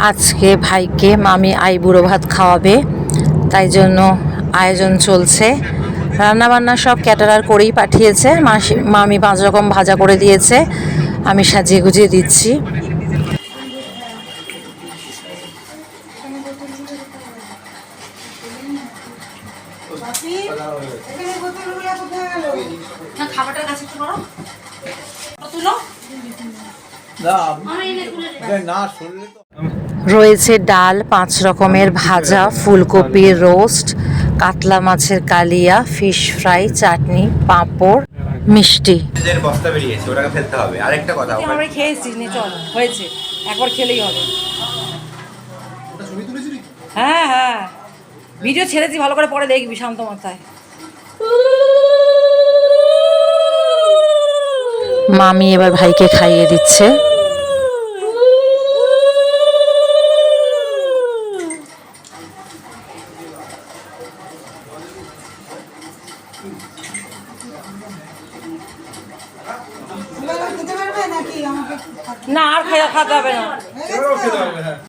আজকে ভাইকে মামি আইবুড়ো ভাত খাওয়াবে, তাই জন্য আয়োজন চলছে। রান্নাবান্না সব ক্যাটারার করেই পাঠিয়েছে। মামি 5 রকম ভাজা করে দিয়েছে, আমি সাজিয়ে গুজিয়ে দিচ্ছি। রয়েছে ডাল, 5 রকমের ভাজা, ফুলকপির রোস্ট, কাতলা মাছের কালিয়া, ফিশ ফ্রাই, চাটনি, পাঁপড়, মিষ্টি। বস্তা বেরিয়েছে, ওটাকে ফেলতে হবে। আরেকটা কথা, আমরা খেয়েছি, নে চল, হয়েছে, একবার খেলেই হবে। হ্যাঁ হ্যাঁ, ভিডিও ছেড়েছি, ভালো করে পরে দেখবি শান্ত মাথায়। মামি এবার ভাইকে খাইয়ে দিচ্ছে। না আর খাওয়া খাওয়াতে হবে না।